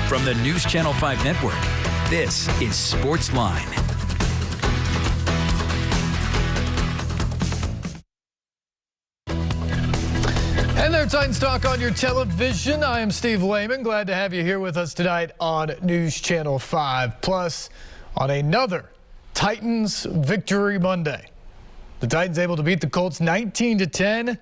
From the News Channel 5 Network, this is Sportsline. And there's Titans Talk on your television. I am Steve Layman. Glad to have you here with us tonight on News Channel 5. Plus, on another Titans Victory Monday. The Titans able to beat the Colts 19-10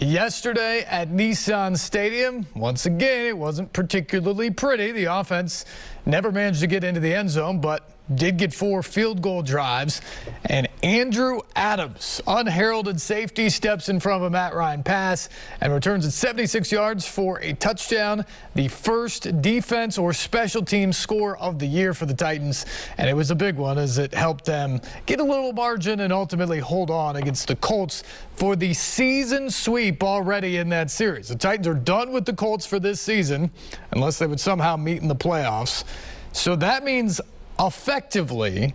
yesterday at Nissan Stadium. Once again, it wasn't particularly pretty. The offense never managed to get into the end zone, but did get 4 field goal drives. And Andrew Adams, unheralded safety, steps in front of a Matt Ryan pass and returns it 76 yards for a touchdown. The first defense or special team score of the year for the Titans. And it was a big one as it helped them get a little margin and ultimately hold on against the Colts for the season sweep already in that series. The Titans are done with the Colts for this season unless they would somehow meet in the playoffs. So that means effectively,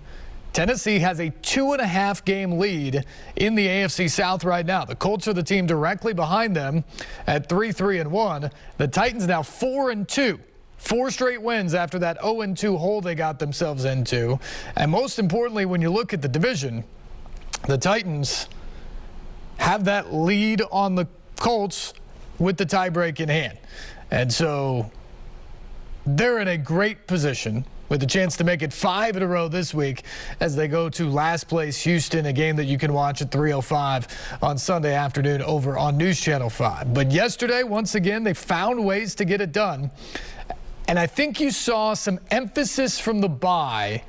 Tennessee has a 2.5 game lead in the AFC South right now. The Colts are the team directly behind them at 3-3-1. The Titans now 4-2. 4 straight wins after that 0-2 hole they got themselves into. And most importantly, when you look at the division, the Titans have that lead on the Colts with the tiebreak in hand. And so they're in a great position with a chance to make it 5 in a row this week as they go to last place Houston, a game that you can watch at 3:05 on Sunday afternoon over on News Channel 5. But yesterday, once again, they found ways to get it done. And I think you saw some emphasis from the bye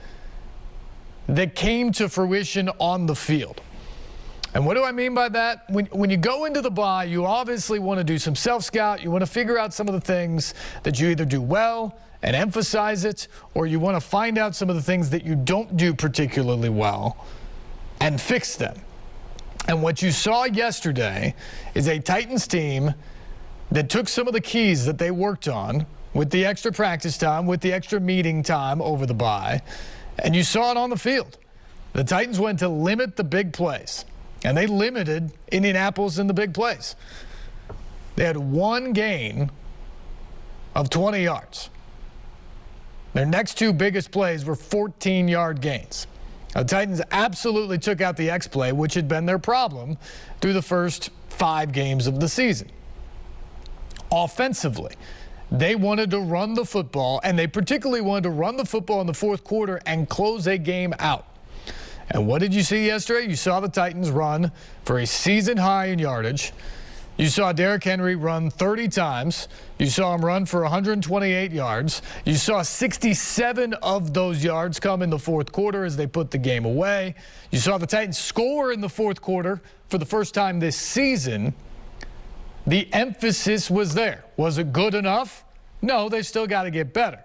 that came to fruition on the field. And what do I mean by that? When you go into the bye, you obviously want to do some self-scout. You want to figure out some of the things that you either do well and emphasize it, or you want to find out some of the things that you don't do particularly well and fix them. And what you saw yesterday is a Titans team that took some of the keys that they worked on with the extra practice time, with the extra meeting time over the bye, and you saw it on the field. The Titans went to limit the big plays, and they limited Indianapolis in the big plays. They had 1 gain of 20 yards. Their next 2 biggest plays were 14-yard gains. The Titans absolutely took out the X-play, which had been their problem through the first 5 games of the season. Offensively, they wanted to run the football, and they particularly wanted to run the football in the fourth quarter and close a game out. And what did you see yesterday? You saw the Titans run for a season high in yardage. You saw Derrick Henry run 30 times. You saw him run for 128 yards. You saw 67 of those yards come in the fourth quarter as they put the game away. You saw the Titans score in the fourth quarter for the first time this season. The emphasis was there. Was it good enough? No, they still got to get better.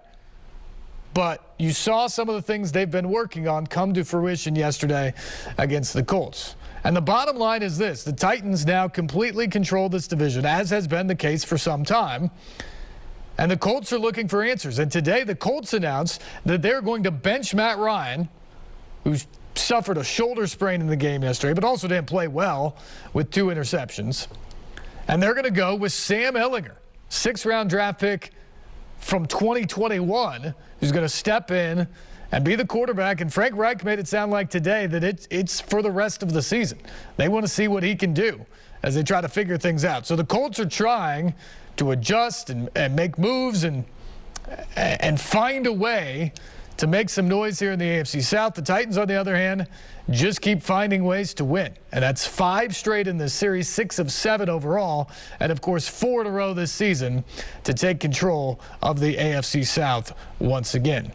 But you saw some of the things they've been working on come to fruition yesterday against the Colts. And the bottom line is this: the Titans now completely control this division, as has been the case for some time. And the Colts are looking for answers. And today the Colts announced that they're going to bench Matt Ryan, who suffered a shoulder sprain in the game yesterday, but also didn't play well with 2 interceptions. And they're going to go with Sam Ehlinger, 6th-round draft pick from 2021, who's going to step in and be the quarterback. And Frank Reich made it sound like today that it's for the rest of the season. They want to see what he can do as they try to figure things out. So the Colts are trying to adjust and make moves and find a way to make some noise here in the AFC South. The Titans, on the other hand, just keep finding ways to win. And that's 5 straight in this series, 6 of 7 overall, and of course 4 in a row this season to take control of the AFC South once again.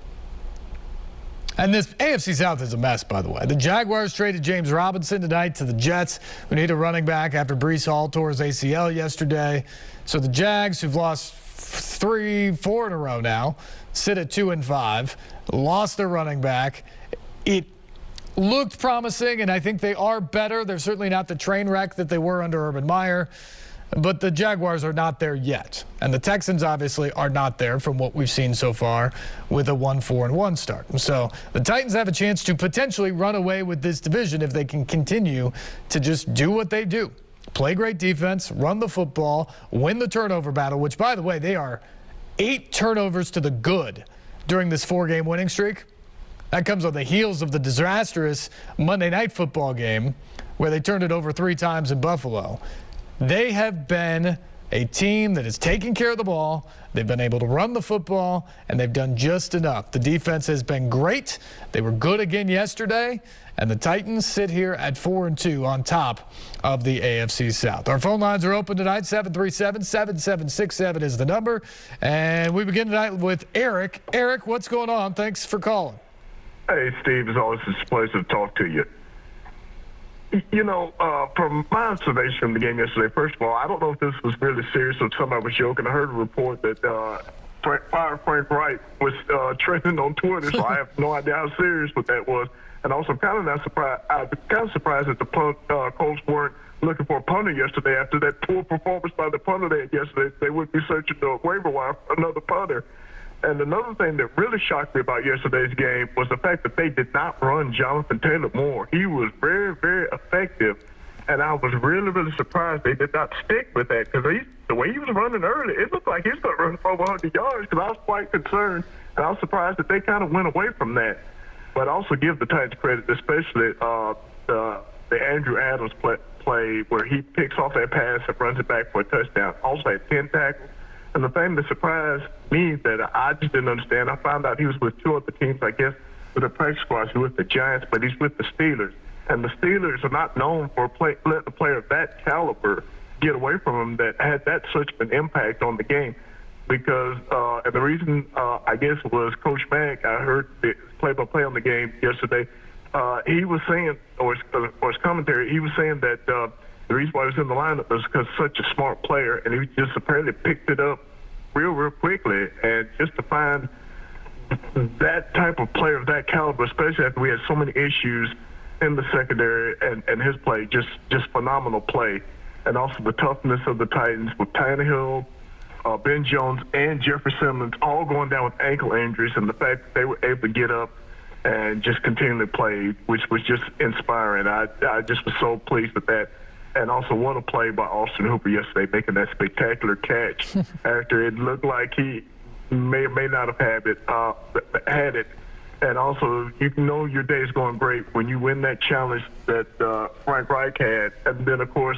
And this AFC South is a mess, by the way. The Jaguars traded James Robinson tonight to the Jets, who need a running back after Breece Hall tore his ACL yesterday. So the Jags, who've lost 3-4 in a row now, sit at 2-5, lost their running back. It looked promising, and I think they are better. They're certainly not the train wreck that they were under Urban Meyer. But the Jaguars are not there yet. And the Texans obviously are not there from what we've seen so far with a 1-4-1 start. And so the Titans have a chance to potentially run away with this division if they can continue to just do what they do. Play great defense, run the football, win the turnover battle, which, by the way, they are 8 turnovers to the good during this 4-game winning streak. That comes on the heels of the disastrous Monday Night Football game where they turned it over 3 times in Buffalo. They have been a team that is taking care of the ball. They've been able to run the football, and they've done just enough. The defense has been great. They were good again yesterday, and the Titans sit here at 4-2 on top of the AFC South. Our phone lines are open tonight. 737-7767 is the number. And we begin tonight with Eric. Eric, what's going on? Thanks for calling. Hey, Steve, it's always a pleasure to talk to you. You know, from my observation from the game yesterday, first of all, I don't know if this was really serious or somebody was joking. I heard a report that Frank Wright was trending on Twitter, so I have no idea how serious what that was. And also, I'm kind of surprised that the Colts weren't looking for a punter yesterday after that poor performance by the punter they had yesterday. They would be searching the waiver wire for another punter. And another thing that really shocked me about yesterday's game was the fact that they did not run Jonathan Taylor more. He was very, very effective, and I was really, really surprised they did not stick with that because the way he was running early, it looked like he started running for over 100 yards because I was quite concerned, and I was surprised that they kind of went away from that. But I also give the Titans credit, especially the Andrew Adams play where he picks off that pass and runs it back for a touchdown. Also had 10 tackles. And the thing that surprised me that I just didn't understand, I found out he was with 2 other teams, I guess, with the practice squad. He's with the Giants, but he's with the Steelers. And the Steelers are not known for letting a player of that caliber get away from him that had that such an impact on the game. Because, and the reason, I guess, was Coach Mack, I heard the play-by-play on the game yesterday, he was saying, or his commentary, he was saying that the reason why he was in the lineup was because such a smart player, and he just apparently picked it up real quickly. And just to find that type of player of that caliber, especially after we had so many issues in the secondary and his play, just phenomenal play. And also the toughness of the Titans with Tannehill, Ben Jones, and Jeffrey Simmons all going down with ankle injuries, and the fact that they were able to get up and just continually play, which was just inspiring. I just was so pleased with that. And also what a play by Austin Hooper yesterday, making that spectacular catch after it looked like he may or may not have had it. And also, you know your day is going great when you win that challenge that Frank Reich had. And then, of course,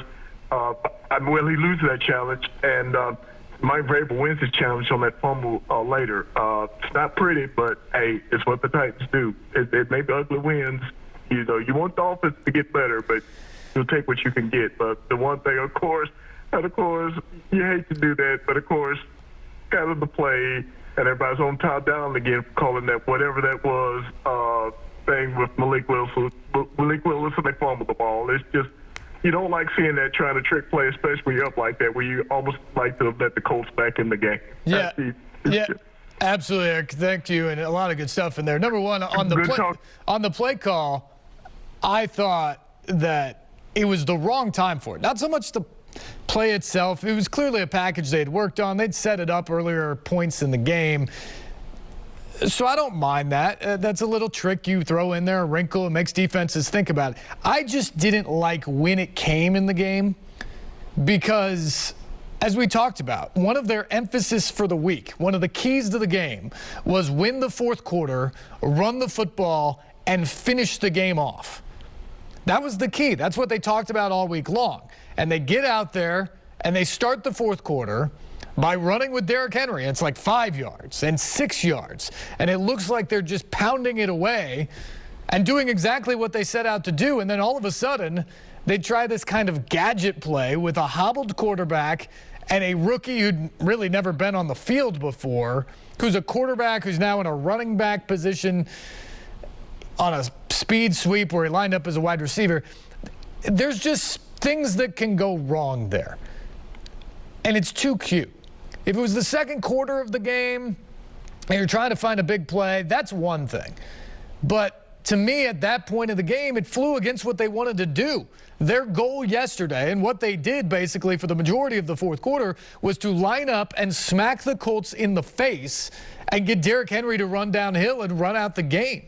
he loses that challenge, and Mike Vrabel wins his challenge on that fumble later. It's not pretty, but, hey, it's what the Titans do. It may be ugly wins. You know, you want the offense to get better, but you'll take what you can get. But the one thing, of course, you hate to do that, but of course, kind of the play, and everybody's on top down again for calling that whatever that was thing with Malik Willis, they fumbled the ball. It's just, you don't like seeing that trying to trick play, especially when you're up like that, where you almost like to let the Colts back in the game. Yeah, absolutely, Eric. Thank you, and a lot of good stuff in there. Number one, on the play call, I thought that it was the wrong time for it. Not so much the play itself. It was clearly a package they had worked on. They'd set it up earlier points in the game. So I don't mind that. That's a little trick you throw in there, a wrinkle. It makes defenses think about it. I just didn't like when it came in the game because, as we talked about, one of their emphasis for the week, one of the keys to the game was win the fourth quarter, run the football, and finish the game off. That was the key. That's what they talked about all week long. And they get out there and they start the fourth quarter by running with Derrick Henry. It's like 5 yards and 6 yards. And it looks like they're just pounding it away and doing exactly what they set out to do. And then all of a sudden, they try this kind of gadget play with a hobbled quarterback and a rookie who'd really never been on the field before, who's a quarterback who's now in a running back position on a speed sweep where he lined up as a wide receiver. There's just things that can go wrong there. And it's too cute. If it was the second quarter of the game and you're trying to find a big play, that's one thing. But to me, at that point of the game, it flew against what they wanted to do. Their goal yesterday, and what they did basically for the majority of the fourth quarter, was to line up and smack the Colts in the face and get Derrick Henry to run downhill and run out the game.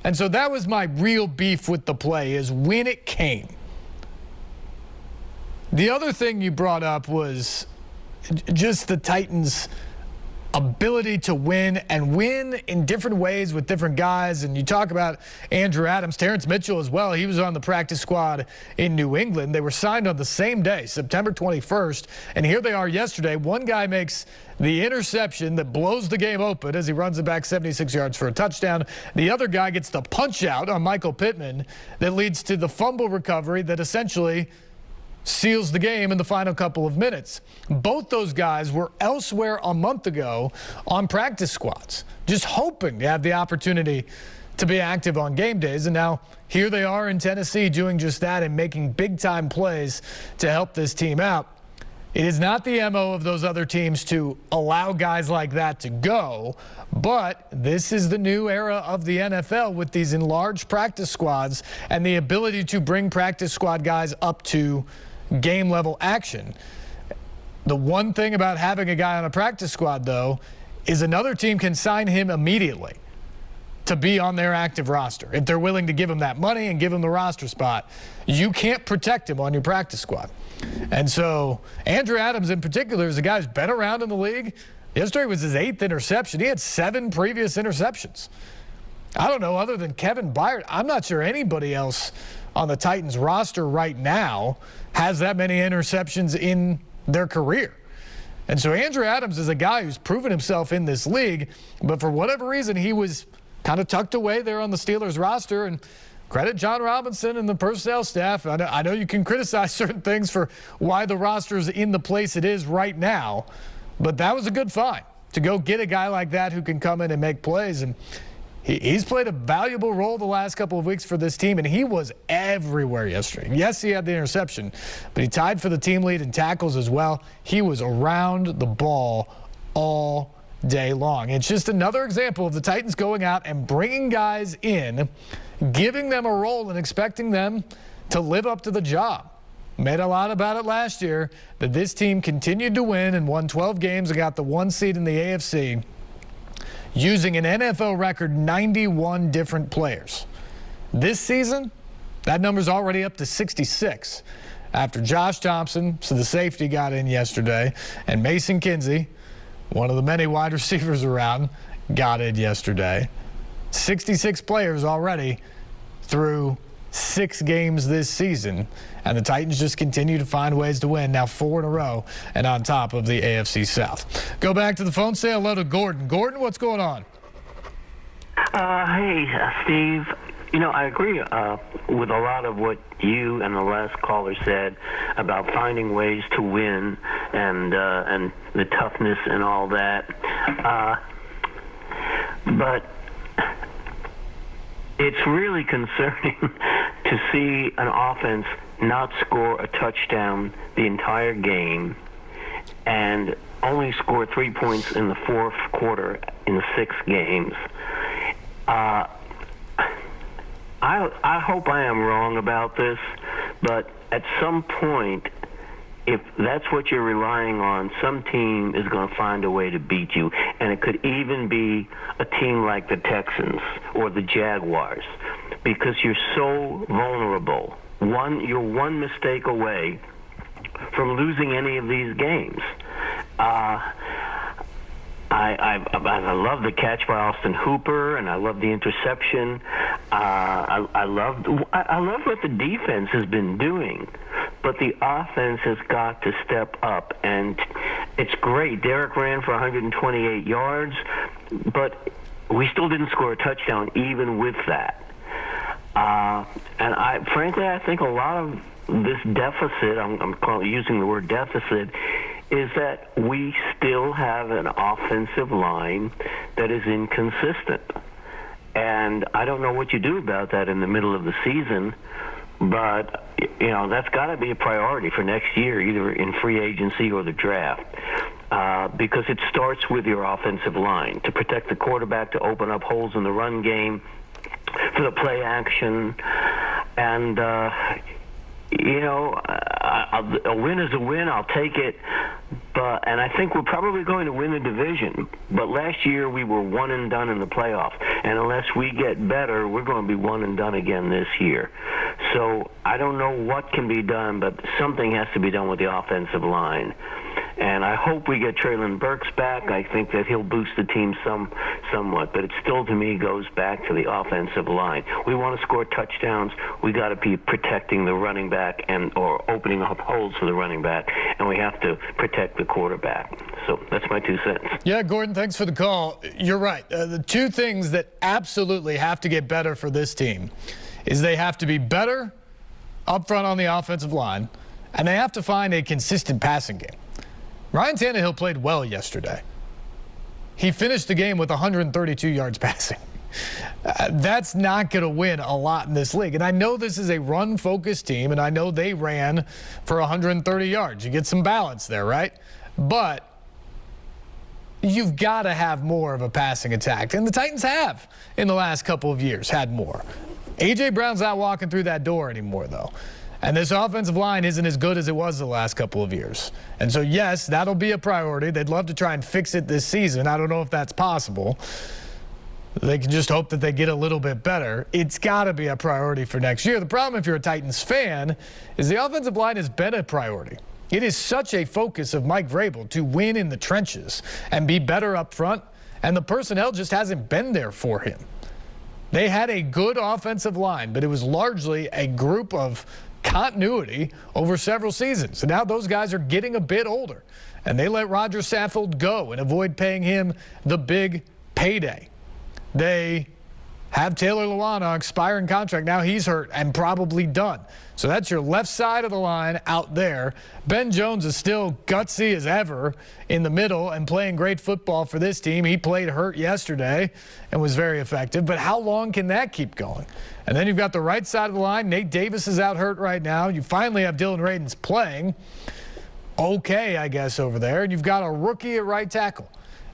And so that was my real beef with the play, is when it came. The other thing you brought up was just the Titans ability to win and win in different ways with different guys. And you talk about Andrew Adams, Terrence Mitchell as well. He was on the practice squad in New England. They were signed on the same day, September 21st. And here they are yesterday. One guy makes the interception that blows the game open as he runs it back 76 yards for a touchdown. The other guy gets the punch out on Michael Pittman that leads to the fumble recovery that essentially seals the game in the final couple of minutes. Both those guys were elsewhere a month ago on practice squads, just hoping to have the opportunity to be active on game days. And now here they are in Tennessee doing just that and making big-time plays to help this team out. It is not the MO of those other teams to allow guys like that to go, but this is the new era of the NFL with these enlarged practice squads and the ability to bring practice squad guys up to game level action. The one thing about having a guy on a practice squad, though, is another team can sign him immediately to be on their active roster. If they're willing to give him that money and give him the roster spot, you can't protect him on your practice squad. And so Andrew Adams in particular is a guy who's been around in the league. Yesterday was his 8th interception. He had 7 previous interceptions. I don't know, other than Kevin Byard, I'm not sure anybody else on the Titans roster right now has that many interceptions in their career. And so Andrew Adams is a guy who's proven himself in this league, but for whatever reason, he was kind of tucked away there on the Steelers roster. And credit John Robinson and the personnel staff. I know you can criticize certain things for why the roster's in the place it is right now, but that was a good find to go get a guy like that who can come in and make plays. And he's played a valuable role the last couple of weeks for this team, and he was everywhere yesterday. Yes, he had the interception, but he tied for the team lead in tackles as well. He was around the ball all day long. It's just another example of the Titans going out and bringing guys in, giving them a role and expecting them to live up to the job. Made a lot about it last year that this team continued to win and won 12 games and got the 1 seed in the AFC using an NFL record 91 different players. This season, that number's already up to 66 after Josh Thompson, so the safety, got in yesterday, and Mason Kinsey, one of the many wide receivers around, got in yesterday. 66 players already through 6 games this season, and the Titans just continue to find ways to win, now 4 in a row and on top of the AFC South. Go back to the phone, say hello to Gordon. Gordon, what's going on? Hey, Steve. You know, I agree with a lot of what you and the last caller said about finding ways to win and the toughness and all that. But it's really concerning to see an offense not score a touchdown the entire game and only score 3 points in the fourth quarter in 6 games. I hope I am wrong about this, but at some point, if that's what you're relying on, some team is going to find a way to beat you. And it could even be a team like the Texans or the Jaguars, because you're so vulnerable. You're one mistake away from losing any of these games. I love the catch by Austin Hooper, and I love the interception. I love what the defense has been doing, but the offense has got to step up, and it's great. Derek ran for 128 yards, but we still didn't score a touchdown even with that. And frankly, I think a lot of this deficit, I'm using the word deficit, is that we still have an offensive line that is inconsistent. And I don't know what you do about that in the middle of the season, but, you know, that's got to be a priority for next year, either in free agency or the draft, because it starts with your offensive line to protect the quarterback, to open up holes in the run game, for the play action. And, you know, a win is a win. I'll take it. And I think we're probably going to win the division. But last year we were one and done in the playoffs. And unless we get better, we're going to be one and done again this year. So I don't know what can be done, but something has to be done with the offensive line. And I hope we get Traylon Burks back. I think that he'll boost the team somewhat. But it still, to me, goes back to the offensive line. We want to score touchdowns. We got to be protecting the running back or opening up holes for the running back, and we have to protect the quarterback. So that's my 2 cents. Yeah, Gordon, thanks for the call. You're right. The 2 things that absolutely have to get better for this team is they have to be better up front on the offensive line, and they have to find a consistent passing game. Ryan Tannehill played well yesterday. He finished the game with 132 yards passing. That's not going to win a lot in this league. And I know this is a run-focused team, and I know they ran for 130 yards. You get some balance there, right? But you've got to have more of a passing attack. And the Titans have, in the last couple of years, had more. A.J. Brown's not walking through that door anymore, though. And this offensive line isn't as good as it was the last couple of years. And so, yes, that'll be a priority. They'd love to try and fix it this season. I don't know if that's possible. They can just hope that they get a little bit better. It's got to be a priority for next year. The problem, if you're a Titans fan, is the offensive line has been a priority. It is such a focus of Mike Vrabel to win in the trenches and be better up front, and the personnel just hasn't been there for him. They had a good offensive line, but it was largely a group of continuity over several seasons. And now those guys are getting a bit older, and they let Roger Saffold go and avoid paying him the big payday. They have Taylor Lewan on expiring contract. Now he's hurt and probably done. So that's your left side of the line out there. Ben Jones is still gutsy as ever in the middle and playing great football for this team. He played hurt yesterday and was very effective. But how long can that keep going? And then you've got the right side of the line. Nate Davis is out hurt right now. You finally have Dylan Radins playing okay, I guess, over there. And you've got a rookie at right tackle.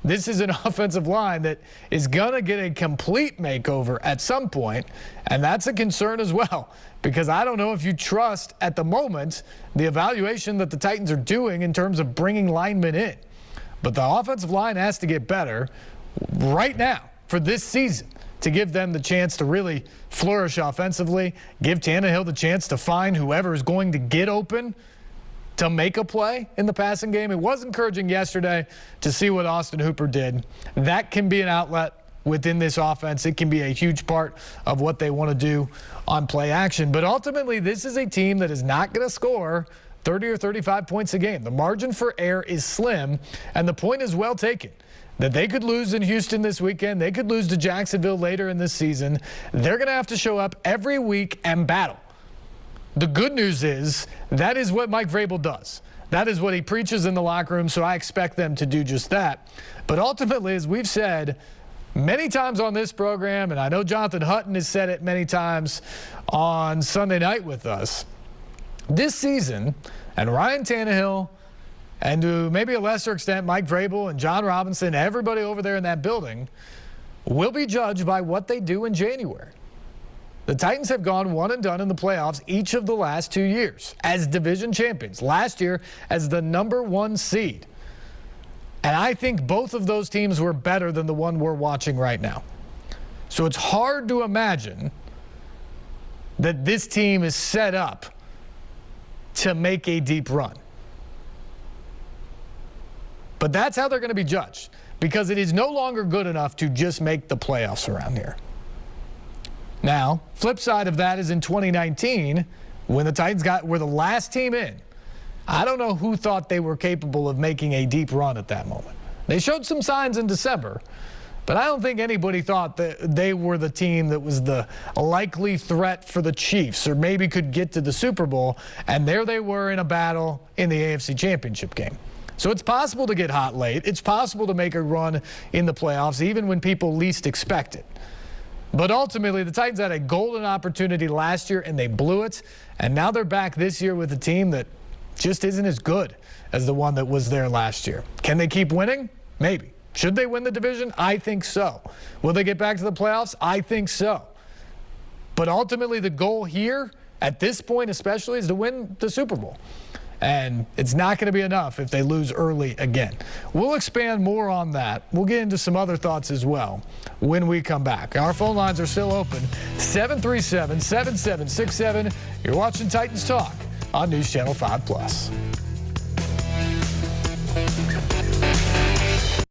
This is an offensive line that is going to get a complete makeover at some point, and that's a concern as well, because I don't know if you trust at the moment the evaluation that the Titans are doing in terms of bringing linemen in. But the offensive line has to get better right now for this season to give them the chance to really flourish offensively, give Tannehill the chance to find whoever is going to get open to make a play in the passing game. It was encouraging yesterday to see what Austin Hooper did. That can be an outlet within this offense. It can be a huge part of what they want to do on play action. But ultimately, this is a team that is not going to score 30 or 35 points a game. The margin for error is slim, and the point is well taken. That they could lose in Houston this weekend. They could lose to Jacksonville later in this season. They're going to have to show up every week and battle. The good news is that is what Mike Vrabel does. That is what he preaches in the locker room, so I expect them to do just that. But ultimately, as we've said many times on this program, and I know Jonathan Hutton has said it many times on Sunday night with us, this season, and Ryan Tannehill, and to maybe a lesser extent Mike Vrabel and John Robinson, everybody over there in that building, will be judged by what they do in January. The Titans have gone one and done in the playoffs each of the last 2 years as division champions. Last year as the #1 seed. And I think both of those teams were better than the one we're watching right now. So it's hard to imagine that this team is set up to make a deep run. But that's how they're going to be judged, because it is no longer good enough to just make the playoffs around here. Now, flip side of that is in 2019, when the Titans were the last team in. I don't know who thought they were capable of making a deep run at that moment. They showed some signs in December, but I don't think anybody thought that they were the team that was the likely threat for the Chiefs or maybe could get to the Super Bowl, and there they were in a battle in the AFC Championship game. So it's possible to get hot late. It's possible to make a run in the playoffs, even when people least expect it. But ultimately, the Titans had a golden opportunity last year, and they blew it. And now they're back this year with a team that just isn't as good as the one that was there last year. Can they keep winning? Maybe. Should they win the division? I think so. Will they get back to the playoffs? I think so. But ultimately, the goal here, at this point especially, is to win the Super Bowl. And it's not going to be enough if they lose early again. We'll expand more on that. We'll get into some other thoughts as well when we come back. Our phone lines are still open. 737-7767. You're watching Titans Talk on News Channel 5+.